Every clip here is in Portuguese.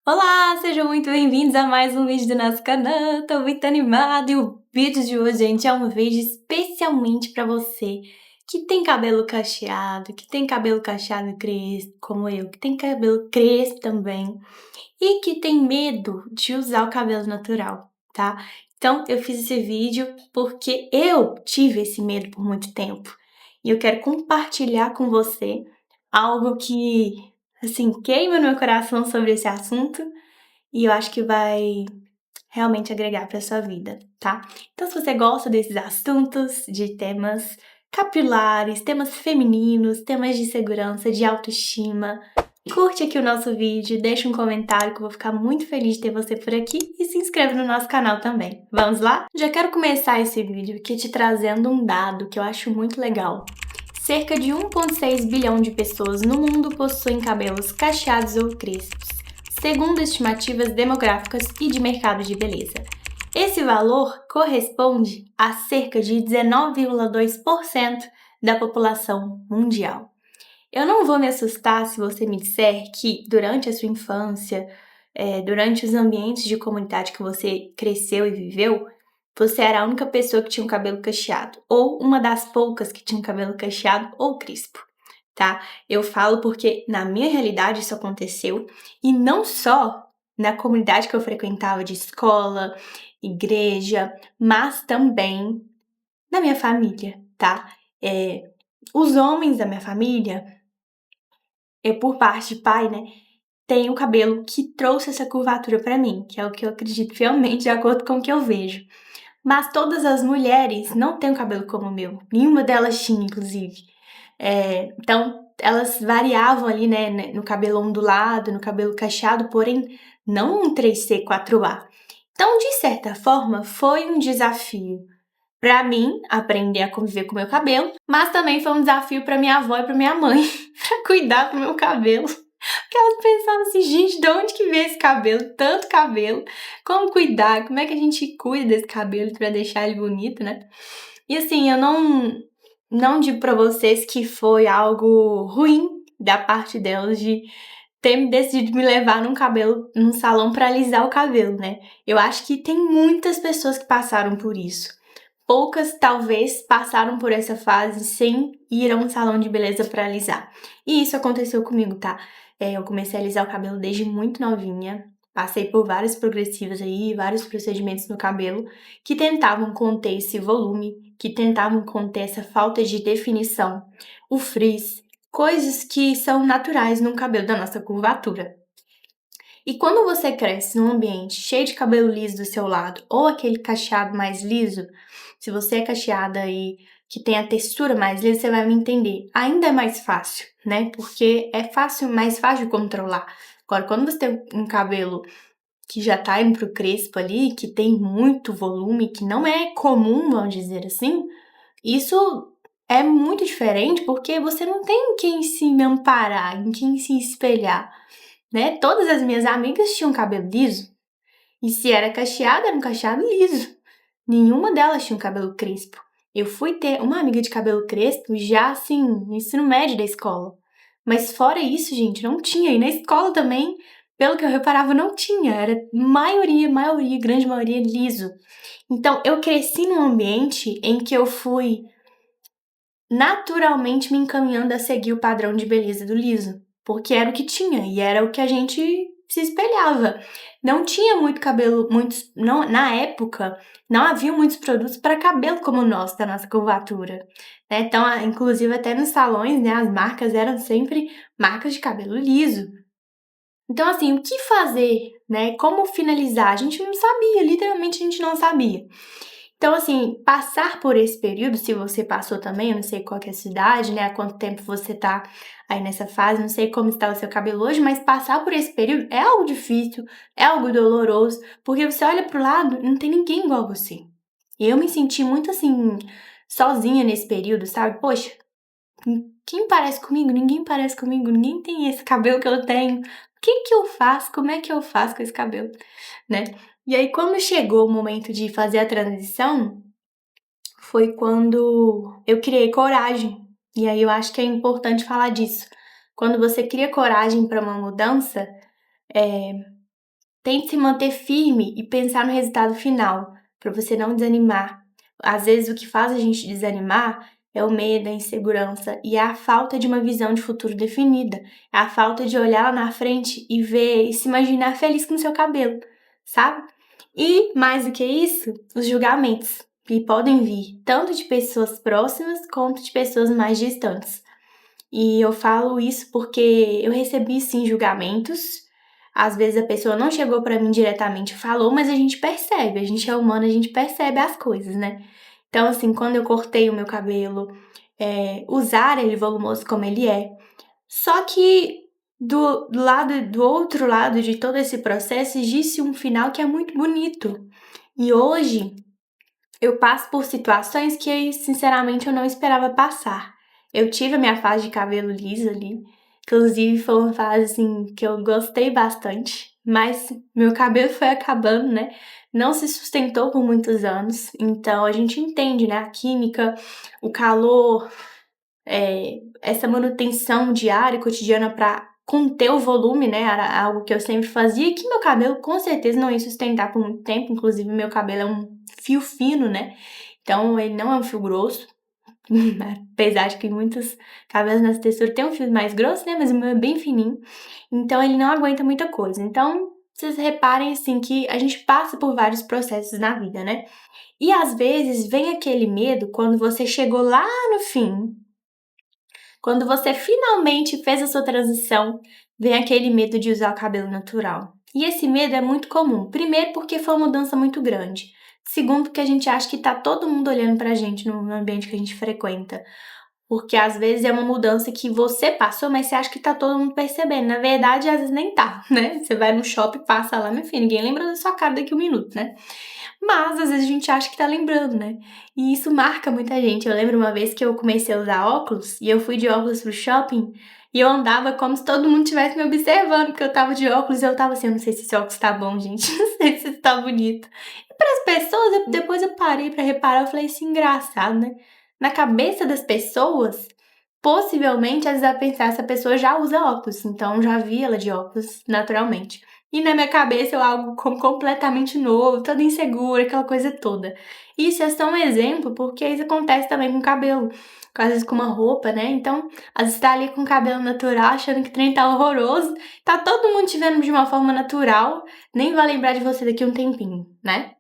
Olá, sejam muito bem-vindos a mais um vídeo do nosso canal. Tô muito animada e o vídeo de hoje, gente, é um vídeo especialmente para você que tem cabelo cacheado crespo, como eu, que tem cabelo crespo também e que tem medo de usar o cabelo natural, tá? Então, eu fiz esse vídeo porque eu tive esse medo por muito tempo e eu quero compartilhar com você algo que, assim, queima no meu coração sobre esse assunto e eu acho que vai realmente agregar para sua vida, tá? Então, se você gosta desses assuntos, de temas capilares, temas femininos, temas de segurança, de autoestima, curte aqui o nosso vídeo, deixa um comentário que eu vou ficar muito feliz de ter você por aqui e se inscreve no nosso canal também. Vamos lá? Já quero começar esse vídeo aqui te trazendo um dado que eu acho muito legal. Cerca de 1,6 bilhão de pessoas no mundo possuem cabelos cacheados ou crespos, segundo estimativas demográficas e de mercado de beleza. Esse valor corresponde a cerca de 19,2% da população mundial. Eu não vou me assustar se você me disser que durante a sua infância, durante os ambientes de comunidade que você cresceu e viveu, você era a única pessoa que tinha um cabelo cacheado, ou uma das poucas que tinha um cabelo cacheado ou crespo, tá? Eu falo porque na minha realidade isso aconteceu, e não só na comunidade que eu frequentava de escola, igreja, mas também na minha família, tá? Os homens da minha família, por parte de pai, né, tem o cabelo que trouxe essa curvatura pra mim, que é o que eu acredito fielmente, de acordo com o que eu vejo. Mas todas as mulheres não têm um cabelo como o meu, nenhuma delas tinha, inclusive. Então, elas variavam ali, né, no cabelo ondulado, no cabelo cacheado, porém não um 3C, 4A. Então, de certa forma, foi um desafio pra mim aprender a conviver com o meu cabelo, mas também foi um desafio pra minha avó e pra minha mãe pra cuidar do meu cabelo. Porque elas pensavam assim, gente, de onde que vem esse cabelo? Tanto cabelo. Como cuidar? Como é que a gente cuida desse cabelo pra deixar ele bonito, né? E assim, eu não digo pra vocês que foi algo ruim da parte delas de ter decidido me levar num salão pra alisar o cabelo, né? Eu acho que tem muitas pessoas que passaram por isso. Poucas talvez passaram por essa fase sem ir a um salão de beleza pra alisar. E isso aconteceu comigo, tá? Eu comecei a alisar o cabelo desde muito novinha. Passei por várias progressivas aí, vários procedimentos no cabelo que tentavam conter esse volume, que tentavam conter essa falta de definição, o frizz, coisas que são naturais no cabelo da nossa curvatura. E quando você cresce num ambiente cheio de cabelo liso do seu lado, ou aquele cacheado mais liso, se você é cacheada e que tem a textura mais lisa, você vai me entender. Ainda é mais fácil, né? Porque é fácil, mais fácil de controlar. Agora, quando você tem um cabelo que já tá indo pro crespo ali, que tem muito volume, que não é comum, vamos dizer assim, isso é muito diferente porque você não tem em quem se amparar, em quem se espelhar, né? Todas as minhas amigas tinham cabelo liso, e se era cacheado, era um cacheado liso. Nenhuma delas tinha um cabelo crespo. Eu fui ter uma amiga de cabelo crespo já assim, no ensino médio da escola. Mas fora isso, gente, não tinha. E na escola também, pelo que eu reparava, não tinha. Era maioria, grande maioria liso. Então, eu cresci num ambiente em que eu fui naturalmente me encaminhando a seguir o padrão de beleza do liso, porque era o que tinha e era o que a gente se espelhava. Não tinha muito cabelo, muitos, não, na época, não havia muitos produtos para cabelo como o nosso, da nossa curvatura, né? Então, inclusive até nos salões, né, as marcas eram sempre marcas de cabelo liso. Então, assim, o que fazer, né? Como finalizar? A gente não sabia, literalmente a gente não sabia. Então, assim, passar por esse período, se você passou também, eu não sei qual que é a sua idade, né? Há quanto tempo você tá aí nessa fase, não sei como está o seu cabelo hoje, mas passar por esse período é algo difícil, é algo doloroso, porque você olha pro lado, não tem ninguém igual a você. Eu me senti muito assim, sozinha nesse período, sabe? Poxa, quem parece comigo? Ninguém parece comigo, ninguém tem esse cabelo que eu tenho. O que que eu faço? Como é que eu faço com esse cabelo, né? E aí, quando chegou o momento de fazer a transição, foi quando eu criei coragem. E aí eu acho que é importante falar disso. Quando você cria coragem para uma mudança, Tente se manter firme e pensar no resultado final, para você não desanimar. Às vezes o que faz a gente desanimar é o medo, a insegurança e a falta de uma visão de futuro definida. É a falta de olhar lá na frente e ver e se imaginar feliz com o seu cabelo, sabe? E mais do que isso, os julgamentos, que podem vir tanto de pessoas próximas quanto de pessoas mais distantes. E eu falo isso porque eu recebi sim julgamentos. Às vezes a pessoa não chegou pra mim diretamente e falou, mas a gente percebe, a gente é humano, a gente percebe as coisas, né? Então, assim, quando eu cortei o meu cabelo, usar ele volumoso como ele é. Só que do outro lado de todo esse processo existe um final que é muito bonito. E hoje eu passo por situações que, sinceramente, eu não esperava passar. Eu tive a minha fase de cabelo liso ali, inclusive foi uma fase, assim, que eu gostei bastante, mas meu cabelo foi acabando, né, não se sustentou por muitos anos, então a gente entende, né, a química, o calor, essa manutenção diária, cotidiana para conter o volume, né, era algo que eu sempre fazia e que meu cabelo com certeza não ia sustentar por muito tempo, inclusive meu cabelo é um fio fino, né, então ele não é um fio grosso, apesar de que muitos cabelos nessa textura têm um fio mais grosso, né, mas o meu é bem fininho, então ele não aguenta muita coisa. Então, vocês reparem, assim, que a gente passa por vários processos na vida, né, e às vezes vem aquele medo quando você chegou lá no fim, quando você finalmente fez a sua transição, vem aquele medo de usar o cabelo natural. E esse medo é muito comum. Primeiro, porque foi uma mudança muito grande. Segundo, porque a gente acha que tá todo mundo olhando pra gente no ambiente que a gente frequenta. Porque às vezes é uma mudança que você passou, mas você acha que tá todo mundo percebendo. Na verdade, às vezes nem tá, né? Você vai no shopping, passa lá, meu filho, ninguém lembra da sua cara daqui a um minuto, né? Mas às vezes a gente acha que tá lembrando, né? E isso marca muita gente. Eu lembro uma vez que eu comecei a usar óculos e eu fui de óculos pro shopping e eu andava como se todo mundo estivesse me observando, porque eu tava de óculos e eu tava assim, eu não sei se esse óculos tá bom, gente, não sei se tá bonito. E para as pessoas, depois eu parei pra reparar, eu falei assim, engraçado, né? Na cabeça das pessoas, possivelmente, às vezes ela pensar, essa pessoa já usa óculos, então já vi ela de óculos naturalmente. E na minha cabeça eu algo como completamente novo, toda insegura, aquela coisa toda. Isso é só um exemplo, porque isso acontece também com o cabelo, às vezes com uma roupa, né? Então, às vezes tá ali com o cabelo natural, achando que o trem tá horroroso, tá todo mundo te vendo de uma forma natural, nem vai lembrar de você daqui a um tempinho, né?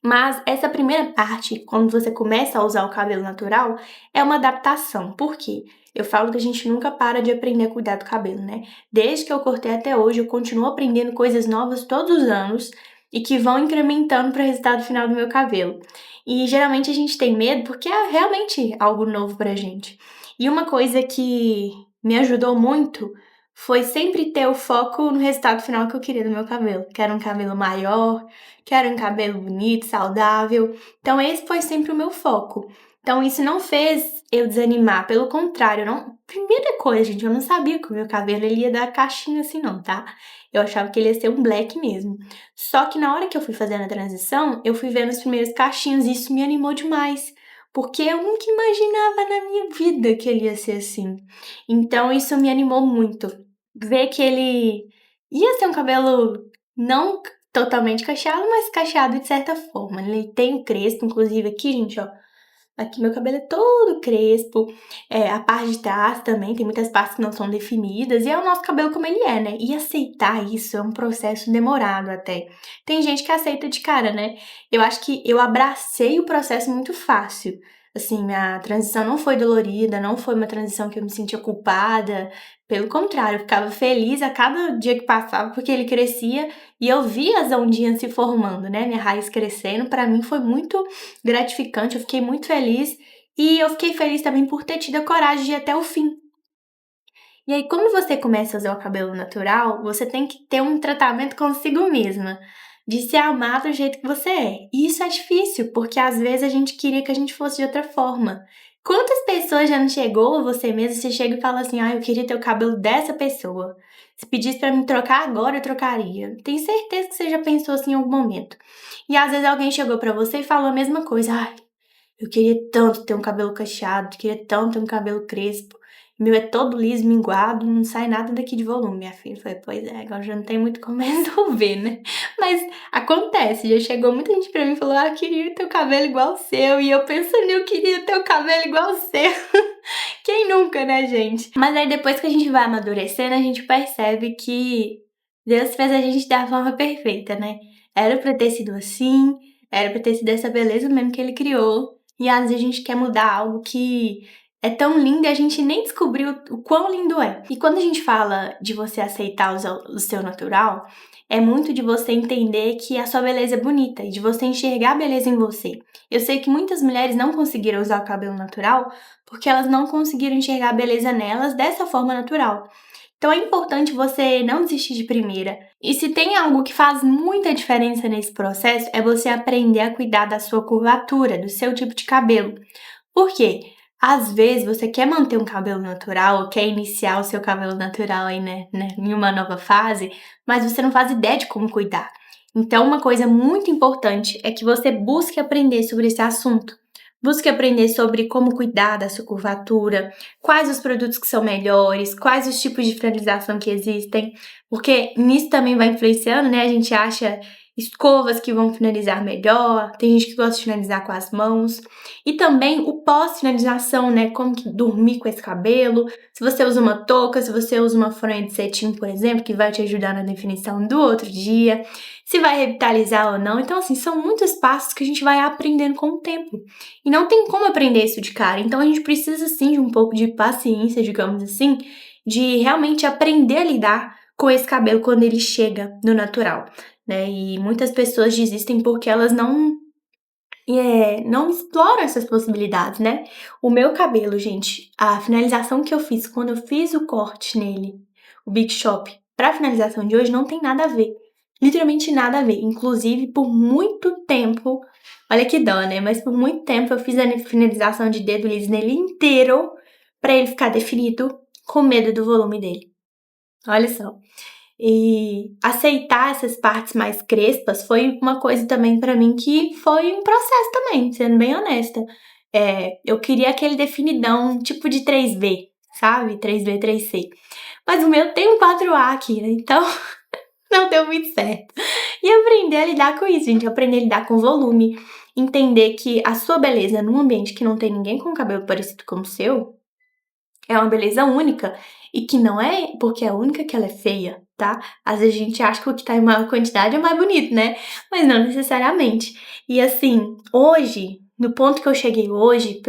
Mas essa primeira parte, quando você começa a usar o cabelo natural, é uma adaptação. Por quê? Eu falo que a gente nunca para de aprender a cuidar do cabelo, né? Desde que eu cortei até hoje, eu continuo aprendendo coisas novas todos os anos e que vão incrementando para o resultado final do meu cabelo. E geralmente a gente tem medo porque é realmente algo novo pra gente. E uma coisa que me ajudou muito foi sempre ter o foco no resultado final que eu queria do meu cabelo, que era um cabelo maior, quero um cabelo bonito, saudável. Então esse foi sempre o meu foco. Então isso não fez eu desanimar, pelo contrário, não. Primeira coisa, gente, eu não sabia que o meu cabelo ele ia dar caixinha assim não, tá? Eu achava que ele ia ser um black mesmo. Só que na hora que eu fui fazendo a transição, eu fui vendo os primeiros cachinhos e isso me animou demais. Porque eu nunca imaginava na minha vida que ele ia ser assim. Então isso me animou muito. Ver que ele ia ser um cabelo não totalmente cacheado, mas cacheado de certa forma. Ele tem o crespo, inclusive aqui, gente, ó. Aqui meu cabelo é todo crespo. A parte de trás também, tem muitas partes que não são definidas. E é o nosso cabelo como ele é, né? E aceitar isso é um processo demorado até. Tem gente que aceita de cara, né? Eu acho que eu abracei o processo muito fácil. Assim, minha transição não foi dolorida, não foi uma transição que eu me sentia culpada. Pelo contrário, eu ficava feliz a cada dia que passava, porque ele crescia e eu via as ondinhas se formando, né? Minha raiz crescendo. Pra mim foi muito gratificante, eu fiquei muito feliz e eu fiquei feliz também por ter tido a coragem de ir até o fim. E aí, quando você começa a usar o cabelo natural, você tem que ter um tratamento consigo mesma, de se amar do jeito que você é. E isso é difícil, porque às vezes a gente queria que a gente fosse de outra forma. Quantas pessoas já não chegou, você mesmo, você chega e fala assim, ah, eu queria ter o cabelo dessa pessoa. Se pedisse pra me trocar agora, eu trocaria. Tenho certeza que você já pensou assim em algum momento. E às vezes alguém chegou pra você e falou a mesma coisa, ah, eu queria tanto ter um cabelo cacheado, queria tanto ter um cabelo crespo. O meu é todo liso, minguado, não sai nada daqui de volume, minha filha. Eu falei: "Pois é, agora já não tem muito como resolver, né". Mas acontece, já chegou muita gente pra mim e falou: "Ah, eu queria ter o cabelo igual o seu", e eu pensando: "Eu queria ter o cabelo igual o seu". Quem nunca, né, gente? Mas aí depois que a gente vai amadurecendo, a gente percebe que Deus fez a gente da forma perfeita, né? Era pra ter sido assim, era pra ter sido essa beleza mesmo que ele criou. E às vezes a gente quer mudar algo que é tão lindo e a gente nem descobriu o quão lindo é. E quando a gente fala de você aceitar o seu natural, é muito de você entender que a sua beleza é bonita e de você enxergar a beleza em você. Eu sei que muitas mulheres não conseguiram usar o cabelo natural porque elas não conseguiram enxergar a beleza nelas dessa forma natural. Então é importante você não desistir de primeira. E se tem algo que faz muita diferença nesse processo, é você aprender a cuidar da sua curvatura, do seu tipo de cabelo. Por quê? Às vezes você quer manter um cabelo natural, ou quer iniciar o seu cabelo natural aí, né, em uma nova fase, mas você não faz ideia de como cuidar. Então, uma coisa muito importante é que você busque aprender sobre esse assunto. Busque aprender sobre como cuidar da sua curvatura, quais os produtos que são melhores, quais os tipos de finalização que existem, porque nisso também vai influenciando, né? A gente acha escovas que vão finalizar melhor, tem gente que gosta de finalizar com as mãos. E também o pós-finalização, né? Como que dormir com esse cabelo. Se você usa uma touca, se você usa uma fronha de cetim, por exemplo, que vai te ajudar na definição do outro dia. Se vai revitalizar ou não. Então, assim, são muitos passos que a gente vai aprendendo com o tempo. E não tem como aprender isso de cara. Então, a gente precisa, sim, de um pouco de paciência, digamos assim, de realmente aprender a lidar com esse cabelo quando ele chega no natural, né? E muitas pessoas desistem porque elas não exploram essas possibilidades, né. O meu cabelo, gente, a finalização que eu fiz quando eu fiz o corte nele, o Big Shop, pra finalização de hoje não tem nada a ver, literalmente nada a ver. Inclusive, por muito tempo, olha que dó, né, mas por muito tempo eu fiz a finalização de dedo liso nele inteiro, pra ele ficar definido, com medo do volume dele. Olha só. E aceitar essas partes mais crespas foi uma coisa também pra mim que foi um processo também, sendo bem honesta. Eu queria aquele definidão tipo de 3B, sabe, 3B, 3C. Mas o meu tem um 4A aqui, né, então não deu muito certo. E aprender a lidar com isso, gente, aprender a lidar com volume, entender que a sua beleza num ambiente que não tem ninguém com cabelo parecido com o seu, é uma beleza única e que não é porque é única que ela é feia, tá? Às vezes a gente acha que o que tá em maior quantidade é mais bonito, né? Mas não necessariamente. E assim, hoje, no ponto que eu cheguei hoje,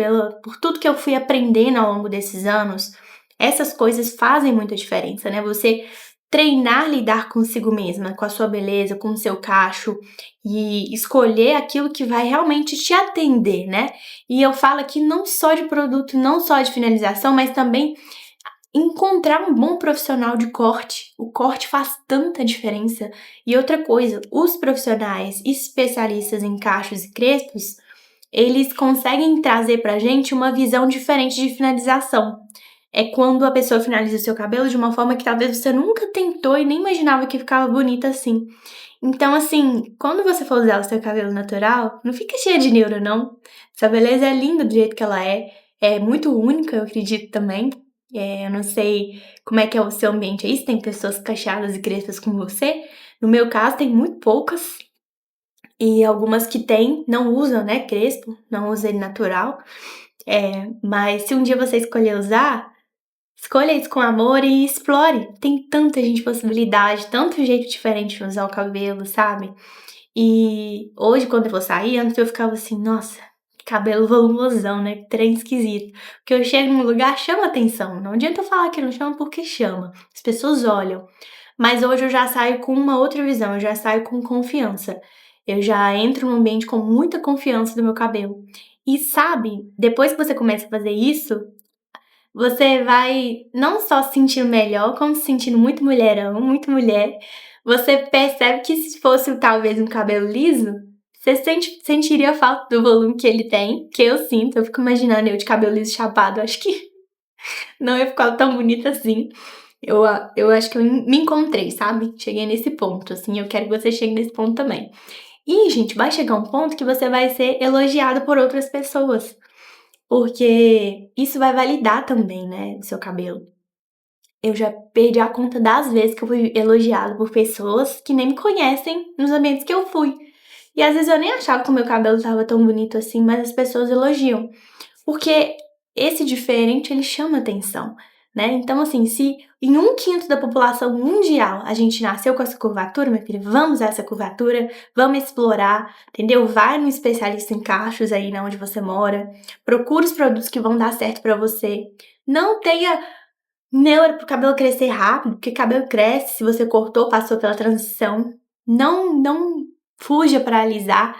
por tudo que eu fui aprendendo ao longo desses anos, essas coisas fazem muita diferença, né? Você treinar lidar consigo mesma, com a sua beleza, com o seu cacho e escolher aquilo que vai realmente te atender, né? E eu falo aqui não só de produto, não só de finalização, mas também encontrar um bom profissional de corte. O corte faz tanta diferença. E outra coisa, os profissionais especialistas em cachos e crespos, eles conseguem trazer pra gente uma visão diferente de finalização. É quando a pessoa finaliza o seu cabelo de uma forma que talvez você nunca tentou e nem imaginava que ficava bonita assim. Então, assim, quando você for usar o seu cabelo natural, não fica cheia de neura, não. Sua beleza é linda do jeito que ela é muito única, eu acredito também. Eu não sei como é que é o seu ambiente aí, se tem pessoas cacheadas e crespas como você. No meu caso, tem muito poucas, e algumas que têm não usam, né, crespo, não usam ele natural. Mas se um dia você escolher usar, escolha isso com amor e explore. Tem tanta gente possibilidade, tanto jeito diferente de usar o cabelo, sabe? E hoje, quando eu vou sair, antes eu ficava assim, nossa, cabelo volumosão, né? Que trem esquisito. Porque eu chego num lugar, chama atenção. Não adianta eu falar que não chama porque chama. As pessoas olham. Mas hoje eu já saio com uma outra visão, eu já saio com confiança. Eu já entro num ambiente com muita confiança do meu cabelo. E sabe, depois que você começa a fazer isso, você vai não só se sentindo melhor, como se sentindo muito mulherão, muito mulher. Você percebe que se fosse talvez um cabelo liso, você sentiria falta do volume que ele tem, que eu sinto. Eu fico imaginando eu de cabelo liso chapado, acho que não ia ficar tão bonita assim. Eu acho que eu me encontrei, sabe? Cheguei nesse ponto, assim, eu quero que você chegue nesse ponto também. E, gente, vai chegar um ponto que você vai ser elogiado por outras pessoas. porque isso vai validar também, né, o seu cabelo. Eu já perdi a conta das vezes que eu fui elogiada por pessoas que nem me conhecem nos ambientes que eu fui. E às vezes eu nem achava que o meu cabelo estava tão bonito assim, mas as pessoas elogiam. Porque esse diferente, ele chama atenção, né. Então, assim, se em 1/5 da população mundial a gente nasceu com essa curvatura, minha filha, vamos usar essa curvatura, vamos explorar, entendeu. Vai no especialista em cachos aí na onde você mora, procura os produtos que vão dar certo pra você. Não tenha neura para o cabelo crescer rápido, porque cabelo cresce se você cortou, passou pela transição. Não fuja para alisar,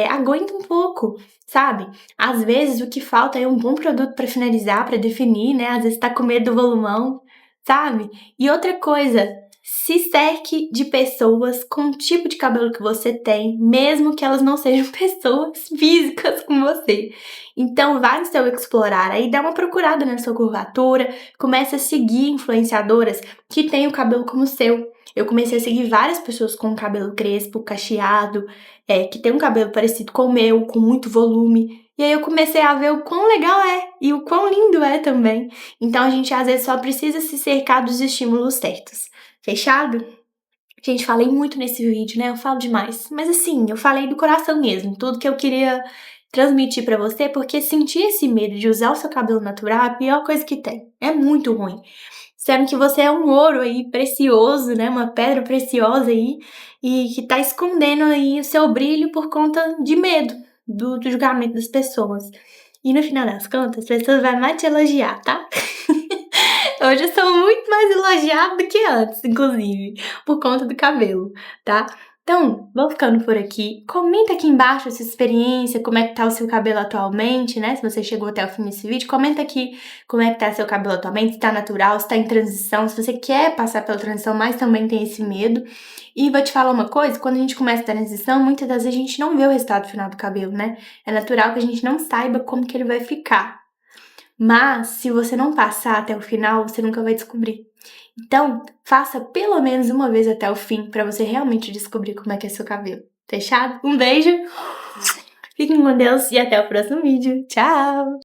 aguenta um pouco, sabe. Às vezes o que falta é um bom produto para finalizar, para definir, né, às vezes tá com medo do volumão, sabe. E outra coisa, se cerque de pessoas com o tipo de cabelo que você tem, mesmo que elas não sejam pessoas físicas com você. Então vai no seu explorar aí, dá uma procurada na sua curvatura, comece a seguir influenciadoras que têm o cabelo como o seu. Eu comecei a seguir várias pessoas com cabelo crespo, cacheado, que tem um cabelo parecido com o meu, com muito volume. E aí eu comecei a ver o quão legal é e o quão lindo é também. Então a gente às vezes só precisa se cercar dos estímulos certos. Fechado? Gente, falei muito nesse vídeo, né? Eu falo demais. Mas assim, eu falei do coração mesmo, tudo que eu queria transmitir pra você, porque sentir esse medo de usar o seu cabelo natural é a pior coisa que tem. É muito ruim. Sendo que você é um ouro aí precioso, né? Uma pedra preciosa aí, e que tá escondendo aí o seu brilho por conta de medo do julgamento das pessoas. E no final das contas, as pessoas vão mais te elogiar, tá? Hoje eu sou muito mais elogiada do que antes, inclusive, por conta do cabelo, tá? Então, vou ficando por aqui. Comenta aqui embaixo a sua experiência, como é que tá o seu cabelo atualmente, né? Se você chegou até o fim desse vídeo, comenta aqui como é que tá seu cabelo atualmente, se tá natural, se tá em transição, se você quer passar pela transição, mas também tem esse medo. E vou te falar uma coisa, quando a gente começa a transição, muitas das vezes a gente não vê o resultado final do cabelo, né? É natural que a gente não saiba como que ele vai ficar. Mas, se você não passar até o final, você nunca vai descobrir. Então, faça pelo menos uma vez até o fim, pra você realmente descobrir como é que é seu cabelo. Fechado? Um beijo, fiquem com Deus e até o próximo vídeo. Tchau!